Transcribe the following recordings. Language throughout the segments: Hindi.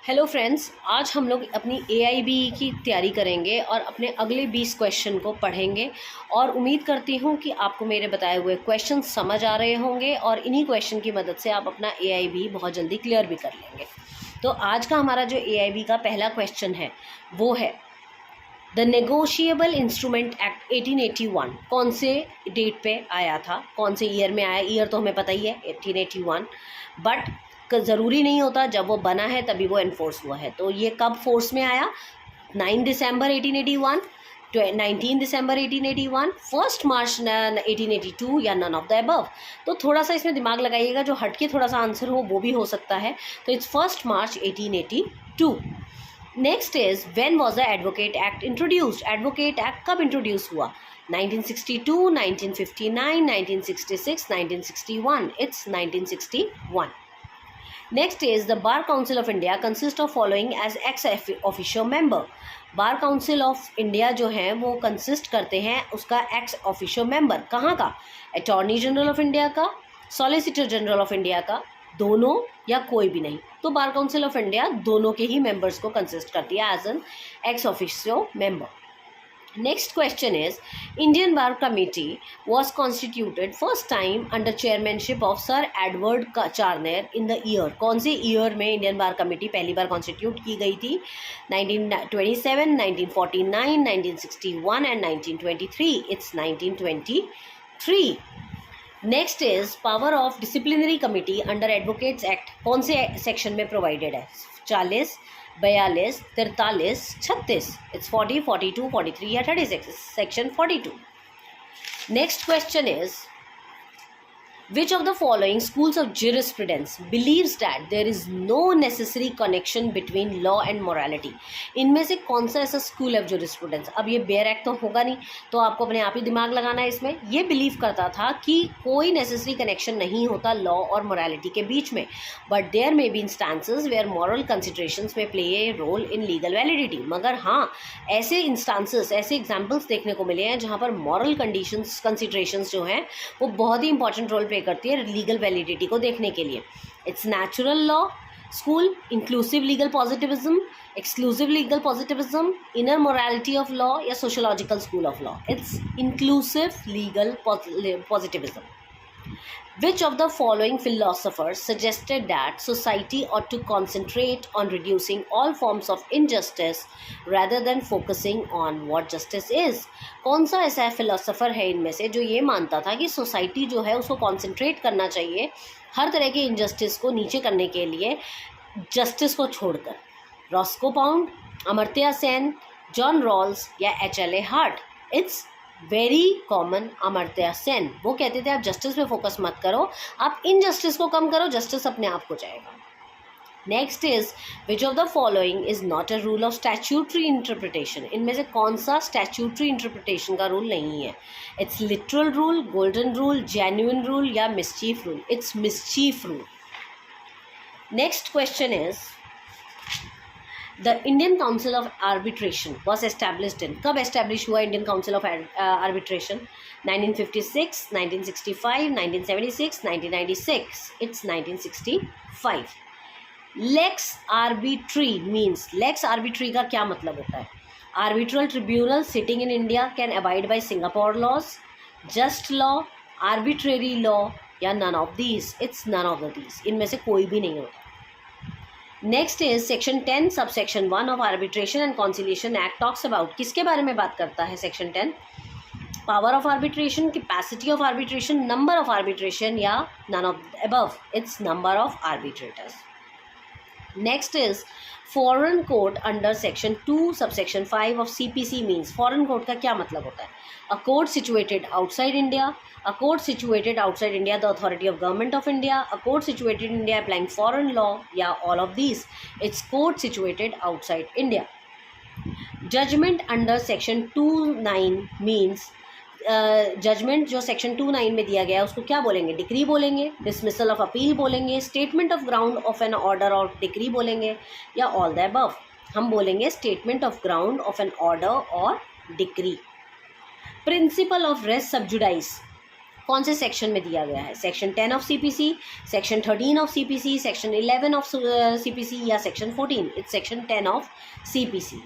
हेलो फ्रेंड्स, आज हम लोग अपनी AIB की तैयारी करेंगे और अपने अगले 20 क्वेश्चन को पढ़ेंगे और उम्मीद करती हूँ कि आपको मेरे बताए हुए क्वेश्चन समझ आ रहे होंगे और इन्हीं क्वेश्चन की मदद से आप अपना AIB बहुत जल्दी क्लियर भी कर लेंगे। तो आज का हमारा जो AIB का पहला क्वेश्चन है वो है द नेगोशिएबल इंस्ट्रूमेंट एक्ट 1881 कौन से डेट पे आया था, कौन से ईयर में आया। ईयर तो हमें पता ही है 1881, बट ज़रूरी नहीं होता जब वो बना है तभी वो एनफोर्स हुआ है। तो ये कब फोर्स में आया? 9 दिसंबर 1881, 19 दिसंबर 1881, 1 मार्च 1882 या नन ऑफ द अबव। तो थोड़ा सा इसमें दिमाग लगाइएगा, जो हटके थोड़ा सा आंसर हो वो भी हो सकता है। तो it's 1 March 1882। Next is when was the advocate act introduced. Advocate act कब इंट्रोड्यूस हुआ? 1962, 1959, 1966, 1961। It's 1961. Next is the Bar Council of India consists of following as ex officio member. Bar council of India जो है वो कंसिस्ट करते हैं उसका एक्स ऑफिशियो मेंबर कहाँ का? अटॉर्नी जनरल ऑफ इंडिया का, सॉलिसिटर जनरल ऑफ इंडिया का, दोनों या कोई भी नहीं। तो बार काउंसिल ऑफ इंडिया दोनों के ही मेंबर्स को कंसिस्ट करती है as an ex officio member. Next question is Indian Bar Committee was constituted first time under chairmanship of Sir Edward Charner in the year। कौन से ईयर में इंडियन बार कमेटी पहली बार कॉन्स्टिट्यूट की गई थी? 1927, 1949, 1961 and 1923। It's 1923। Next is power of disciplinary committee under advocates act कौन से सेक्शन में प्रोवाइडेड है? 40, 42, 43, 36। इट्स 40, 42, 43 या 36। Section 42। Next question is Which of the following schools of jurisprudence believes that there is no necessary connection between law and morality? इनमें से कौन सा ऐसा स्कूल ऑफ jurisprudence? अब ये बेयर एक्ट तो होगा नहीं, तो आपको अपने आप ही दिमाग लगाना है इसमें। ये बिलीव करता था कि कोई नेसेसरी कनेक्शन नहीं होता लॉ और मोरालिटी के बीच में, but there may be instances where moral considerations may play a role in legal validity. मगर हाँ, ऐसे इंस्टांसेस, ऐसे एग्जाम्पल्स देखने को मिले हैं जहाँ पर मॉरल कंडीशंस, कंसिडरेशंस जो हैं वो बहुत ही इंपॉर्टेंट रोल प्ले करती है लीगल वैलिडिटी को देखने के लिए। It's natural law school, inclusive legal positivism, exclusive legal positivism, inner morality of law या sociological school of law. It's inclusive legal positivism. Which of the following philosophers suggested that society ought to concentrate on reducing all forms of injustice rather than focusing on what justice is? कौन सा ऐसा फिलोसोफर है इनमें से जो ये मानता था कि सोसाइटी जो है उसको कॉन्सेंट्रेट करना चाहिए हर तरह के इनजस्टिस को नीचे करने के लिए, जस्टिस को छोड़कर? Roscoe Pound, Amartya Sen, John Rawls या HLA Hart? It's very common, Amartya Sen. वो कहते थे आप जस्टिस पे फोकस मत करो, आप इनजस्टिस को कम करो, जस्टिस अपने आप हो जाएगा। Next is which of the following is not a rule of statutory interpretation. इनमें से कौन सा स्टैट्यूटरी इंटरप्रिटेशन का रूल नहीं है? It's literal rule, golden rule, genuine rule या mischief rule? It's mischief rule. Next question is The Indian Council of Arbitration was established in, कब establish हुआ Indian Council of Arbitration? 1956, 1965, 1976, 1996. It's 1965. Lex arbitri means, lex arbitri का क्या मतलब होता है? Arbitral tribunal sitting in India can abide by Singapore laws, just law, arbitrary law या none of these. It's none of these. इनमें से कोई भी नहीं होता। Next is section 10 subsection 1 of arbitration and conciliation act talks about, किसके बारे में बात करता है section 10? Power of arbitration, capacity of arbitration, number of arbitration या none of above? It's number of arbitrators. Next is foreign court under section 2 subsection 5 of CPC means. Foreign court का क्या मतलब होता है? A court situated outside India, a court situated outside India, the authority of government of India, a court situated in India applying foreign law, yeah, all of these. It's court situated outside India. Judgment under section 29 means judgement जो सेक्शन 29 में दिया गया है उसको क्या बोलेंगे? डिक्री बोलेंगे, डिसमिसल ऑफ अपील बोलेंगे, statement of ground of an order और डिक्री बोलेंगे या ऑल द अबव? हम बोलेंगे statement of ground of an order और decree. Principle of res sub judice कौन से सेक्शन में दिया गया है, section 10 of CPC, section 13 of CPC, section 11 of CPC या section 14? It's section 10 of CPC।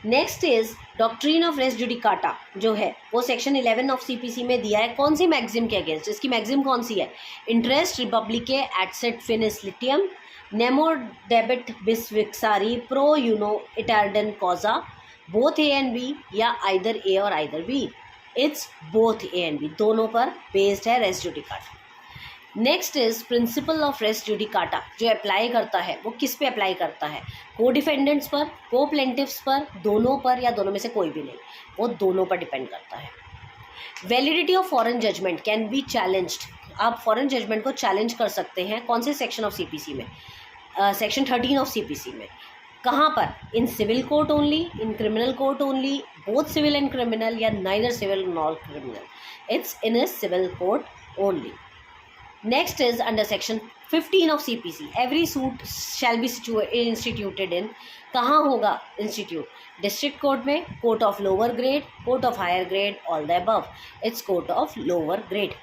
Next is doctrine of race judicata जो है वो सेक्शन 11 ऑफ CPC में दिया है। कौन सी मैक्सिम के अगेंस्ट? इसकी मैक्सिम कौन सी है? इंटरेस्ट रिपब्लिके एटसेट फिनिस लिटियम नेमो डेबिट बिस विक्सारी प्रो यूनो इटार्डन कॉजा बोथ A एंड B या आइदर A और either B? It's both A and B, दोनों पर बेस्ड है रेस जुडिकाटा। Next is principle of race judicata जो अप्लाई करता है वो किस पे अप्लाई करता है? को डिफेंडेंट्स पर, को प्लेंटिफ्स पर, दोनों पर या दोनों में से कोई भी नहीं? वो दोनों पर डिपेंड करता है। Validity of foreign judgment can be challenged, आप फॉरेन जजमेंट को चैलेंज कर सकते हैं कौन से सेक्शन ऑफ CPC में? सेक्शन 13 ऑफ CPC में। कहाँ पर? In civil court only, in criminal court only, both civil and criminal या neither civil nor criminal? It's in a civil court only. Next is under section 15 of CPC, every suit shall be instituted in, कहाँ होगा इंस्टीट्यूट? डिस्ट्रिक्ट कोर्ट में, court of lower grade, court of higher grade, all the above. It's court of lower grade.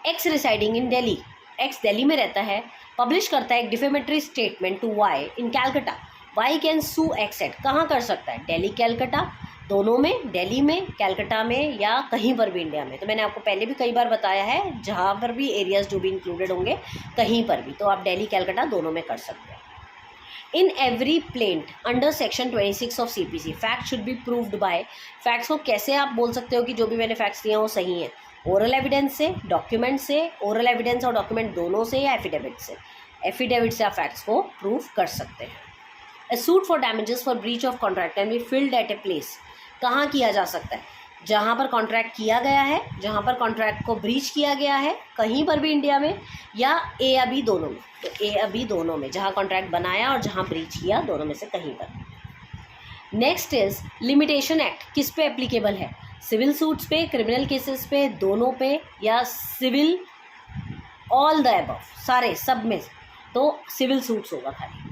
X residing in Delhi, X Delhi में रहता है, पब्लिश करता है एक defamatory statement to Y in Calcutta, Y can sue X at, कहाँ कर सकता है? दिल्ली कैलकाटा, दोनों में, दिल्ली में, कैलकाटा में या कहीं पर भी इंडिया में। तो मैंने आपको पहले भी कई बार बताया है जहाँ पर भी एरियाज जो भी इंक्लूडेड होंगे कहीं पर भी, तो आप दिल्ली कैलकाटा दोनों में कर सकते हैं। In every plaint under section 26 of CPC fact should be proved bye, facts को कैसे आप बोल सकते हो कि जो भी मैंने फैक्ट्स दिए हैं वो सही हैं? ओरल एविडेंस से, डॉक्यूमेंट से, ओरल एविडेंस और डॉक्यूमेंट दोनों से या एफिडेविट से? एफिडेविट से आप फैक्ट्स को प्रूव कर सकते हैं। A suit for damages for breach of contract can be filed at a place, कहाँ किया जा सकता है? जहाँ पर कॉन्ट्रैक्ट किया गया है, जहाँ पर कॉन्ट्रैक्ट को ब्रीच किया गया है, कहीं पर भी इंडिया में, या A या B दोनों में? तो A या B दोनों में, जहाँ कॉन्ट्रैक्ट बनाया और जहाँ ब्रीच किया दोनों में से कहीं पर। नेक्स्ट इज लिमिटेशन एक्ट किस पे एप्लीकेबल है? सिविल सूट्स पे, क्रिमिनल केसेस पे, दोनों पे या सिविल ऑल द अबव, सारे सब में? तो सिविल सूट्स होगा खाली।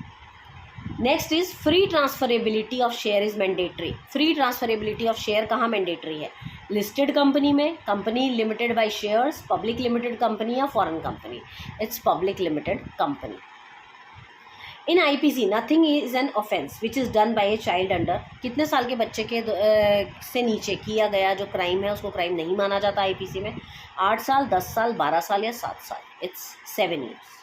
Next is free transferability of share is mandatory, free transferability of share कहाँ मैंडेटरी है? लिस्टेड कंपनी में, company limited by shares, public limited company या foreign company? It's public limited company. In IPC nothing is an offence which is done by a child under, कितने साल के बच्चे के से नीचे किया गया जो क्राइम है उसको क्राइम नहीं माना जाता IPC में? 8 साल, 10 साल, 12 साल या 7 साल? It's 7 years।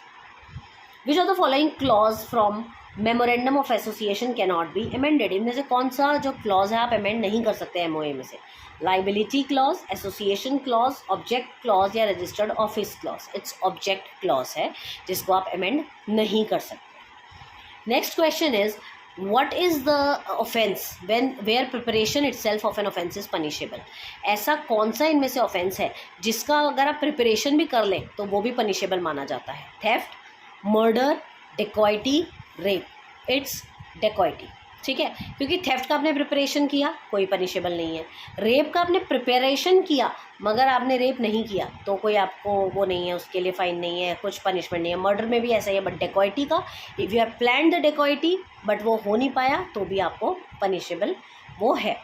Which of the following clause from memorandum of association can not be amended, इनमें से कौन सा जो क्लॉज है आप अमेंड नहीं कर सकते MOA में से? Liability clause, association clause, object clause या registered office clause? It's object clause है जिसको आप अमेंड नहीं कर सकते। Next question is what is the offense when where preparation itself of an offense is punishable, ऐसा कौन सा इनमें से ऑफेंस है जिसका अगर आप प्रिपरेशन भी कर लें तो वो भी पनिशेबल माना जाता है? Theft, murder, dacoity, rape? It's dacoity, ठीक है, क्योंकि थेफ्ट का आपने प्रिपरेशन किया कोई पनिशेबल नहीं है, रेप का आपने प्रिपरेशन किया मगर आपने रेप नहीं किया तो कोई आपको वो नहीं है, उसके लिए फाइन नहीं है, कुछ पनिशमेंट नहीं है। मर्डर में भी ऐसा ही है, बट डेकॉइटी का if you have planned the dacoity but वो हो नहीं पाया तो भी आपको पनिशेबल वो है।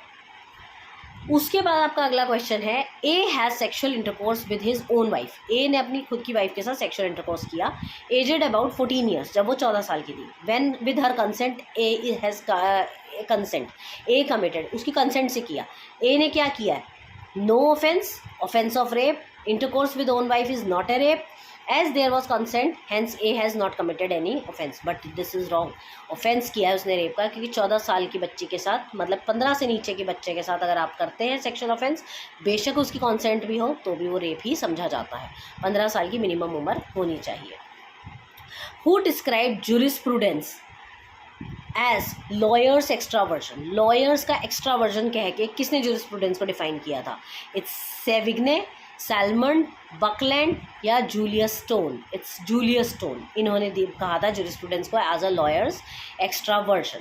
उसके बाद आपका अगला क्वेश्चन है, A has sexual intercourse with his own wife, A ने अपनी खुद की वाइफ के साथ सेक्शुअल इंटरकोर्स किया, एजेड अबाउट 14 years, जब वो 14 साल की थी, when with her consent A has consent, A committed, उसकी कंसेंट से किया। ए ने क्या किया है? No offence, offence of rape, intercourse with own wife is not a rape, as there was consent hence A has not committed any offence, but this is wrong. Offence किया है उसने रेप का, क्योंकि 14 साल की बच्ची के साथ, मतलब 15 से नीचे के बच्चे के साथ अगर आप करते हैं सेक्शुअल ऑफेंस, बेशक उसकी कॉन्सेंट भी हो तो भी वो रेप ही समझा जाता है। 15 साल की मिनिमम उम्र होनी चाहिए। Who describe jurisprudence as lawyer's extraversion, lawyer's का एक्स्ट्रावर्जन कह के किसने जूरिस्प्रूडेंस को डिफाइन किया था? इट्स सेविग्ने, सैलमन, बकलैंड या Julius Stone? It's Julius Stone, इन्होंने कहा था जूरिस्प्रूडेंस को as a lawyer's extraversion.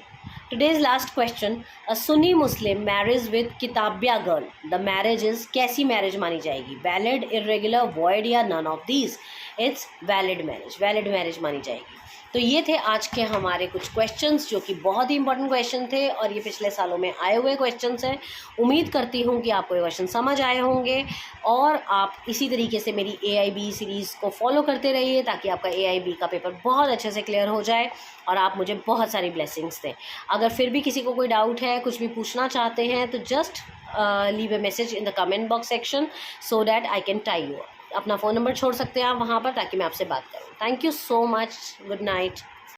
Today's last question, a Sunni Muslim marriage with kitabia girl, the marriage is, कैसी मैरिज मानी जाएगी? वैलिड, इरेगुलर, वॉइड या none of these? It's valid marriage, valid marriage मानी जाएगी। तो ये थे आज के हमारे कुछ क्वेश्चंस जो कि बहुत ही इंपॉर्टेंट क्वेश्चन थे और ये पिछले सालों में आए हुए क्वेश्चंस हैं। उम्मीद करती हूँ कि आपको ये क्वेश्चन समझ आए होंगे और आप इसी तरीके से मेरी AIB सीरीज़ को फॉलो करते रहिए ताकि आपका AIB का पेपर बहुत अच्छे से क्लियर हो जाए और आप मुझे बहुत सारी ब्लेसिंग्स दें। अगर फिर भी किसी को कोई डाउट है, कुछ भी पूछना चाहते हैं तो just leave a message in the comment box section so that I can tie you. अपना फ़ोन नंबर छोड़ सकते हैं आप वहाँ पर ताकि मैं आपसे बात करूँ। Thank you so much. Good night.